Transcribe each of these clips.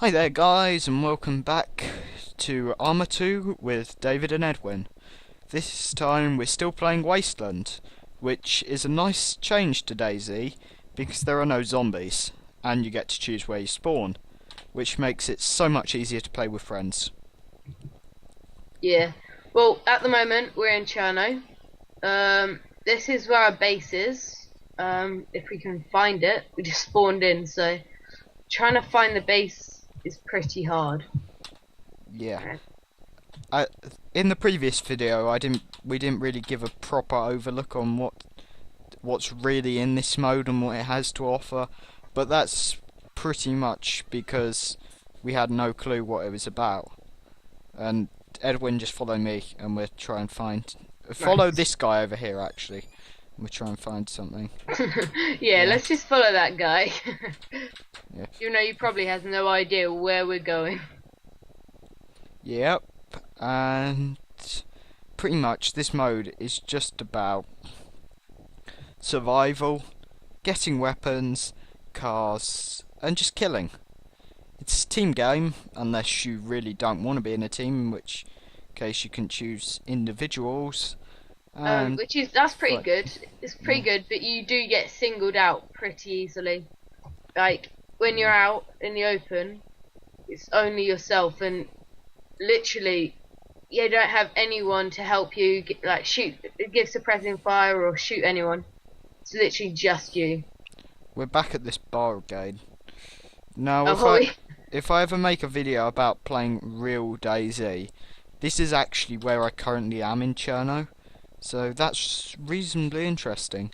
Hi there guys and welcome back to Arma 2 with David and Edwin. This time we're still playing Wasteland, which is a nice change to Dayz because there are no zombies and you get to choose where you spawn, which makes it so much easier to play with friends. Yeah. Well, at the moment we're in Cherno. This is where our base is. If we can find it, we just spawned in, so trying to find the base is pretty hard. Yeah. In the previous video we didn't really give a proper overlook on what's really in this mode and what it has to offer, but that's pretty much because we had no clue what it was about. And Edwin just followed me and we'll try and follow this guy over here actually. We'll try and find something. Yeah, let's just follow that guy. Yeah. You know, he probably has no idea where we're going. Yep, and pretty much this mode is just about survival, getting weapons, cars, and just killing. It's a team game, unless you really don't want to be in a team, in which case you can choose individuals. And That's pretty good. It's pretty good, but you do get singled out pretty easily. Like when you're out in the open, it's only yourself, and literally you don't have anyone to help you like give suppressing fire or shoot anyone. It's literally just you. We're back at this bar again. Now, if I ever make a video about playing real Dayz, this is actually where I currently am in Cherno. So that's reasonably interesting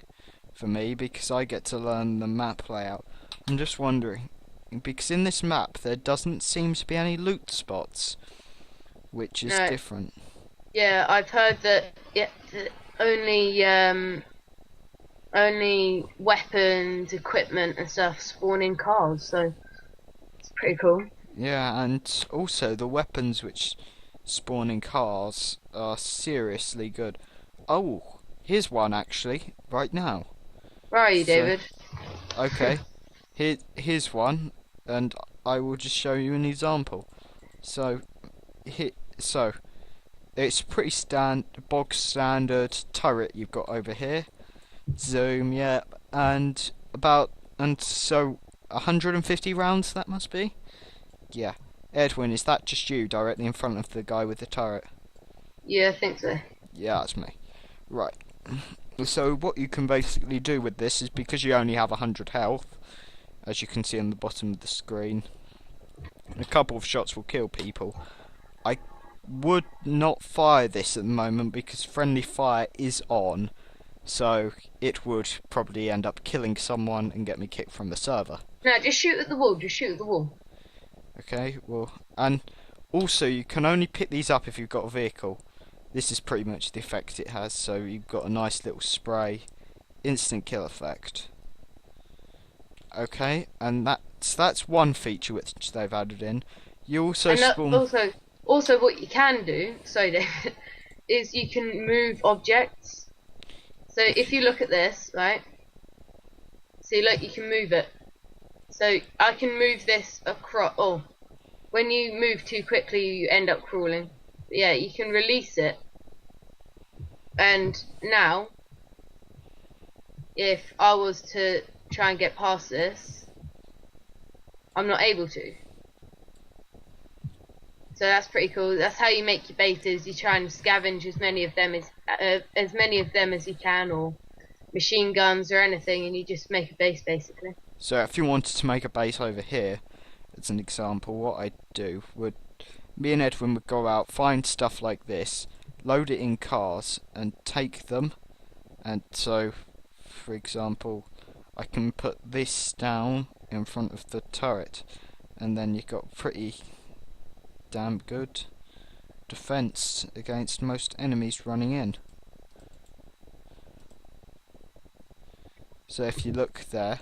for me because I get to learn the map layout. I'm just wondering, because in this map there doesn't seem to be any loot spots, which is different. Yeah, I've heard that. Yeah, only weapons, equipment, and stuff spawn in cars. So it's pretty cool. Yeah, and also the weapons which spawn in cars are seriously good. Oh, here's one actually, right now. Where are you, David? Okay, here's one, and I will just show you an example. So it's pretty bog standard turret you've got over here. Zoom, yeah, and so 150 rounds that must be. Yeah, Edwin, is that just you directly in front of the guy with the turret? Yeah, I think so. Yeah, that's me. Right. So what you can basically do with this is, because you only have 100 health, as you can see on the bottom of the screen, a couple of shots will kill people. I would not fire this at the moment because friendly fire is on, so it would probably end up killing someone and get me kicked from the server. No, just shoot at the wall. Just shoot at the wall. Okay, well, and also you can only pick these up if you've got a vehicle. This is pretty much the effect it has, so you've got a nice little spray, instant kill effect. Okay, and that's one feature which they've added in. You also spawn... Also what you can do, sorry David, is you can move objects. So if you look at this, right? See, look, you can move it. So I can move this across. Oh, when you move too quickly, you end up crawling. But yeah, you can release it. And now, if I was to try and get past this, I'm not able to. So that's pretty cool. That's how you make your bases. You try and scavenge as many of them as you can, or machine guns or anything, and you just make a base basically. So if you wanted to make a base over here, as an example, what I'd do would, me and Edwin would go out, find stuff like this, load it in cars, and take them. And so, for example, I can put this down in front of the turret, and then you've got pretty damn good defense against most enemies running in. So if you look there,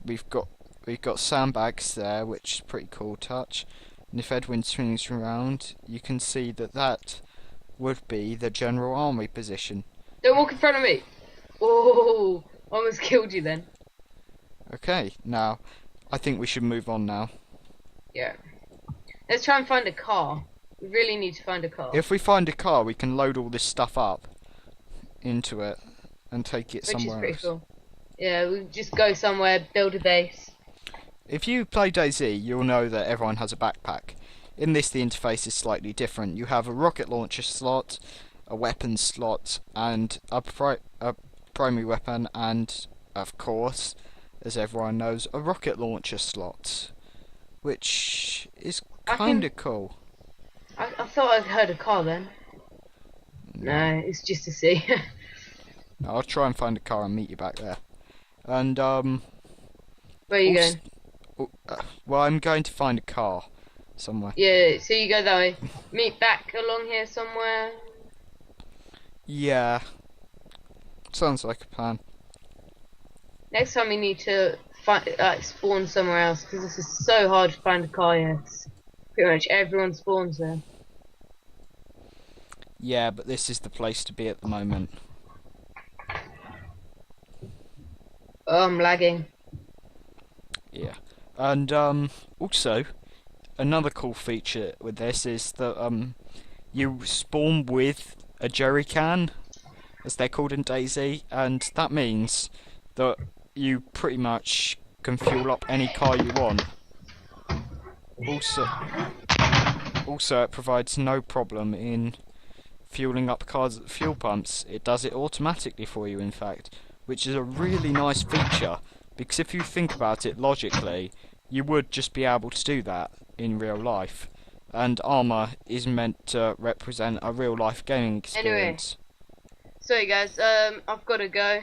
we've got sandbags there, which is pretty cool touch. And if Edwin swings around, you can see that would be the general army position. Don't walk in front of me. Oh, almost killed you then. Okay, now I think we should move on now. Yeah. Let's try and find a car. We really need to find a car. If we find a car, we can load all this stuff up into it and take it Which is somewhere pretty else. cool. Yeah, we just go somewhere, build a base. If you play Dayz, you'll know that everyone has a backpack. In this, the interface is slightly different. You have a rocket launcher slot, a weapons slot, and a primary weapon, and, of course, as everyone knows, a rocket launcher slot, which is kinda cool. I thought I heard a car then. No, it's just to see. I'll try and find a car and meet you back there. And, Where are you going? well, I'm going to find a car somewhere. Yeah, so you go that way. Meet back along here somewhere. Yeah. Sounds like a plan. Next time we need to spawn somewhere else, because this is so hard to find a car here. Pretty much everyone spawns there. Yeah, but this is the place to be at the moment. Oh, I'm lagging. Yeah. And also another cool feature with this is that you spawn with a jerry can, as they're called in Dayz, and that means that you pretty much can fuel up any car you want. Also it provides no problem in fueling up cars at fuel pumps. It does it automatically for you, in fact, which is a really nice feature, because if you think about it logically, you would just be able to do that in real life, and armour is meant to represent a real life gaming experience. Anyway, sorry guys, I've got to go.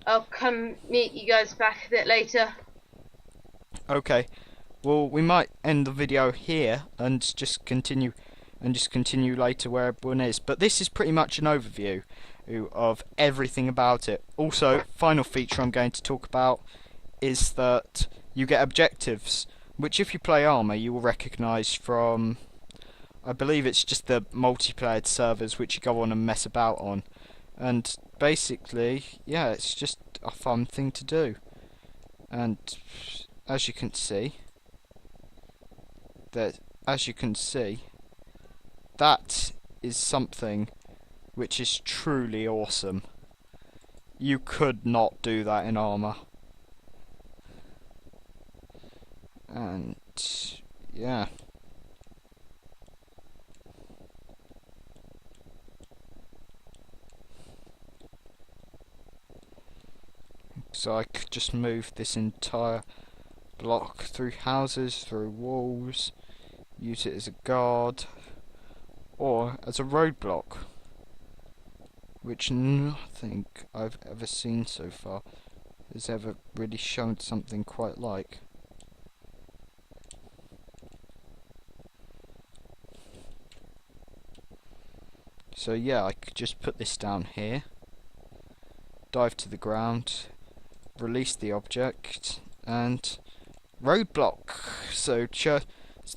I'll come meet you guys back a bit later. Okay, well, we might end the video here and just continue later where everyone is, but this is pretty much an overview of everything about it. Also, final feature I'm going to talk about is that you get objectives, which if you play armour you will recognise from, I believe it's just the multiplayer servers which you go on and mess about on, and basically, yeah, it's just a fun thing to do. And as you can see, that is something which is truly awesome. You could not do that in armour. And yeah. So I could just move this entire block through houses, through walls, use it as a guard, or as a roadblock, which nothing I've ever seen so far has ever really shown something quite like. So yeah, I could just put this down here, dive to the ground, release the object, and roadblock. So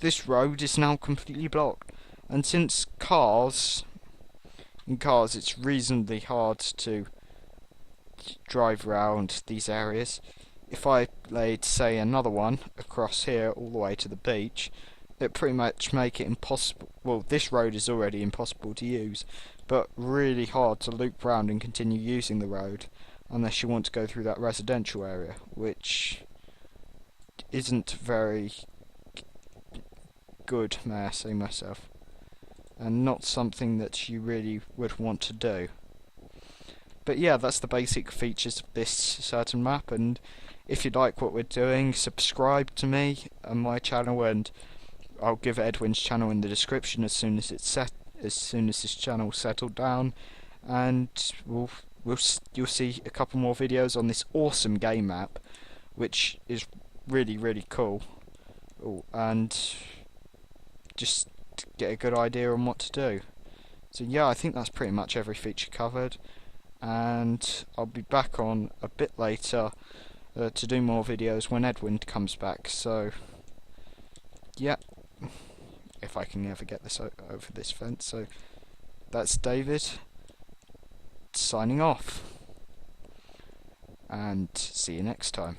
this road is now completely blocked, and since in cars it's reasonably hard to drive around these areas, if I laid, say, another one across here all the way to the beach, it pretty much make it impossible. Well, this road is already impossible to use, but really hard to loop round and continue using the road unless you want to go through that residential area, which isn't very good, may I say myself, and not something that you really would want to do. But yeah, that's the basic features of this certain map, and if you like what we're doing, subscribe to me and my channel, and I'll give Edwin's channel in the description as soon as this channel settled down, and you'll see a couple more videos on this awesome game map, which is really cool. And just get a good idea on what to do. So yeah, I think that's pretty much every feature covered, and I'll be back on a bit later to do more videos when Edwin comes back. So yeah, if I can ever get this over this fence. So that's David signing off, and see you next time.